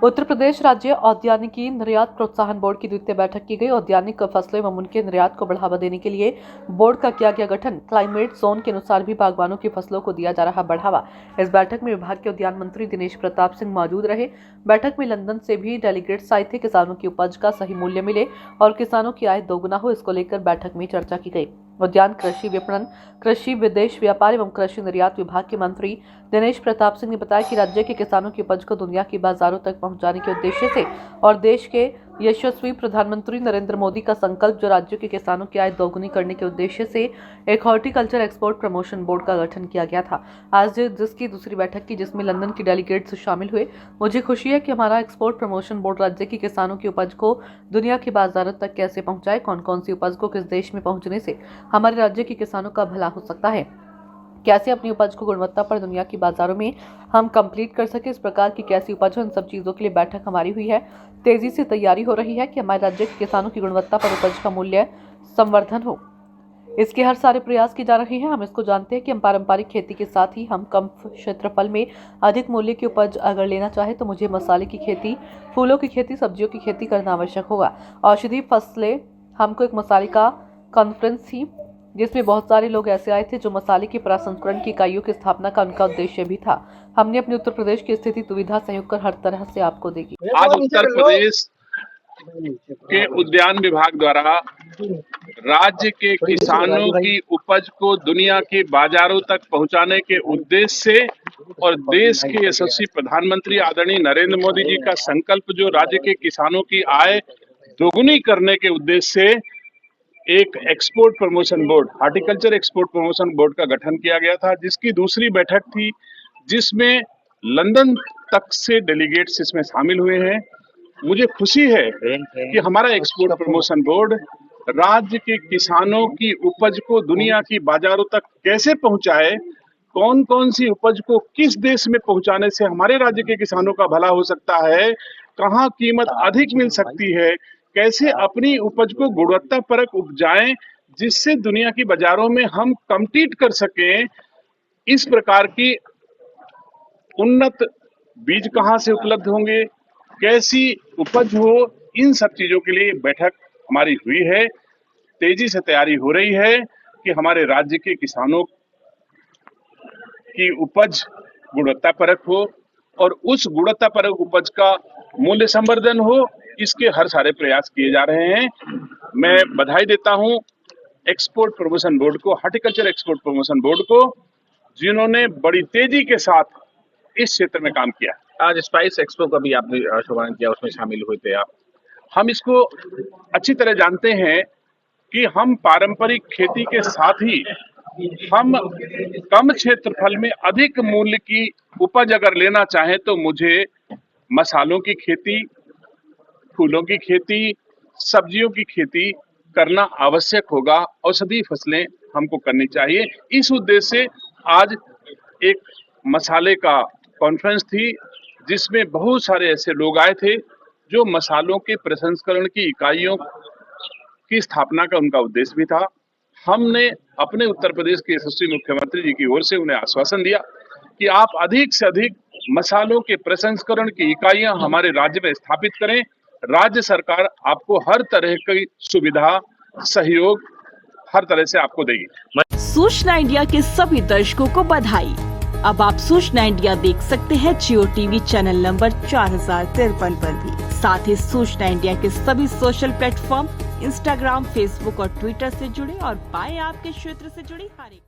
उत्तर प्रदेश राज्य औद्यानिकी निर्यात प्रोत्साहन बोर्ड की द्वितीय बैठक की गई। औद्यानिक फसलों एवं उनके निर्यात को बढ़ावा देने के लिए बोर्ड का किया गया गठन। क्लाइमेट जोन के अनुसार भी बागवानों की फसलों को दिया जा रहा बढ़ावा। इस बैठक में विभाग के उद्यान मंत्री दिनेश प्रताप सिंह मौजूद रहे। बैठक में लंदन से भी डेलीगेट्स आए थे। किसानों की उपज का सही मूल्य मिले और किसानों की आय दोगुना हो, इसको लेकर बैठक में चर्चा की गई। उद्यान, कृषि विपणन, कृषि विदेश व्यापार एवं कृषि निर्यात विभाग के मंत्री दिनेश प्रताप सिंह ने बताया कि राज्य के किसानों की उपज को दुनिया की बाजारों तक पहुंचाने के उद्देश्य से और देश के यशस्वी प्रधानमंत्री नरेंद्र मोदी का संकल्प, जो राज्यों के किसानों की आय दोगुनी करने के उद्देश्य से एक हॉर्टिकल्चर एक्सपोर्ट प्रमोशन बोर्ड का गठन किया गया था। आज जिसकी दूसरी बैठक की, जिसमें लंदन के डेलीगेट्स शामिल हुए। मुझे खुशी है कि हमारा एक्सपोर्ट प्रमोशन बोर्ड राज्य के किसानों की उपज को दुनिया के बाजारों तक कैसे पहुंचाए, कौन कौन सी उपज को किस देश में पहुंचने से हमारे राज्य के किसानों का भला हो सकता है, कैसे अपनी उपज को गुणवत्ता पर दुनिया की बाजारों में हम कंप्लीट कर सके, इस प्रकार की कैसी उपज हो, इन सब चीजों के लिए बैठक हमारी हुई है। तेजी से तैयारी हो रही है कि हमारे राज्य के किसानों की गुणवत्ता पर उपज का मूल्य संवर्धन हो। इसके हर सारे प्रयास किए जा रहे हैं। हम इसको जानते हैं कि हम पारंपरिक खेती के साथ ही हम कम क्षेत्रफल में अधिक मूल्य की उपज अगर लेना चाहे तो मुझे मसाले की खेती, फूलों की खेती, सब्जियों की खेती करना आवश्यक होगा। औषधि फसलें, हमको एक मसाले का कॉन्फ्रेंस थी जिसमें बहुत सारे लोग ऐसे आए थे जो मसाले की प्रसंस्करण की इकाइयों की स्थापना का उनका उद्देश्य भी था। हमने अपने उत्तर प्रदेश की स्थिति दुविधा सहयोग कर हर तरह से आपको देगी। आज उत्तर प्रदेश के उद्यान विभाग द्वारा राज्य के किसानों की उपज को दुनिया के बाजारों तक पहुंचाने के उद्देश्य से और देश के यशस्वी प्रधानमंत्री आदरणीय नरेंद्र मोदी जी का संकल्प, जो राज्य के किसानों की आय दोगुनी करने के उद्देश्य से एक export promotion board, horticulture export promotion board का गठन किया गया था, जिसकी दूसरी बैठक थी, जिसमें लंदन तक से डेलीगेट्स इसमें शामिल हुए हैं। मुझे खुशी है कि हमारा एक्सपोर्ट प्रमोशन बोर्ड राज्य के किसानों की उपज को दुनिया की बाजारों तक कैसे पहुंचाए, कौन कौन सी उपज को किस देश में पहुंचाने से हमारे राज्य के किसानों का भला हो सकता है, कहां कीमत अधिक मिल सकती है, कैसे अपनी उपज को गुणवत्तापरक उपजाएं जिससे दुनिया की बाजारों में हम कम्पीट कर सकें, इस प्रकार की उन्नत बीज कहां से उपलब्ध होंगे, कैसी उपज हो, इन सब चीजों के लिए बैठक हमारी हुई है। तेजी से तैयारी हो रही है कि हमारे राज्य के किसानों की उपज गुणवत्तापरक हो और उस गुणवत्तापरक उपज का मूल्य संवर्धन हो, इसके हर सारे प्रयास किए जा रहे हैं। मैं बधाई देता हूं एक्सपोर्ट प्रमोशन बोर्ड को, हॉर्टिकल्चर एक्सपोर्ट प्रमोशन बोर्ड को, जिन्होंने बड़ी तेजी के साथ इस क्षेत्र में काम किया। आज स्पाइस एक्सपो का भी आपने शुभारंभ किया, उसमें शामिल हुए थे आप। हम इसको अच्छी तरह जानते हैं कि हम पारंपरिक खेती के साथ ही हम कम क्षेत्रफल में अधिक मूल्य की उपज अगर लेना चाहें तो मुझे मसालों की खेती, फूलों की खेती, सब्जियों की खेती करना आवश्यक होगा। औषधि फसलें हमको करनी चाहिए। इस उद्देश्य से आज एक मसाले का कॉन्फ्रेंस थी, जिसमें बहुत सारे ऐसे लोग आए थे जो मसालों के प्रसंस्करण की इकाइयों की स्थापना का उनका उद्देश्य भी था। हमने अपने उत्तर प्रदेश के यशस्वी मुख्यमंत्री जी की ओर से उन्हें आश्वासन दिया कि आप अधिक से अधिक मसालों के प्रसंस्करण की इकाइयां हमारे राज्य में स्थापित करें। राज्य सरकार आपको हर तरह की सुविधा, सहयोग हर तरह से आपको देगी। सूचना इंडिया के सभी दर्शकों को बधाई। अब आप सूचना इंडिया देख सकते हैं जियो टीवी चैनल नंबर 4053 पर भी। साथ ही सूचना इंडिया के सभी सोशल प्लेटफॉर्म इंस्टाग्राम, फेसबुक और ट्विटर से जुड़े और पाएं आपके क्षेत्र से जुड़ी हर एक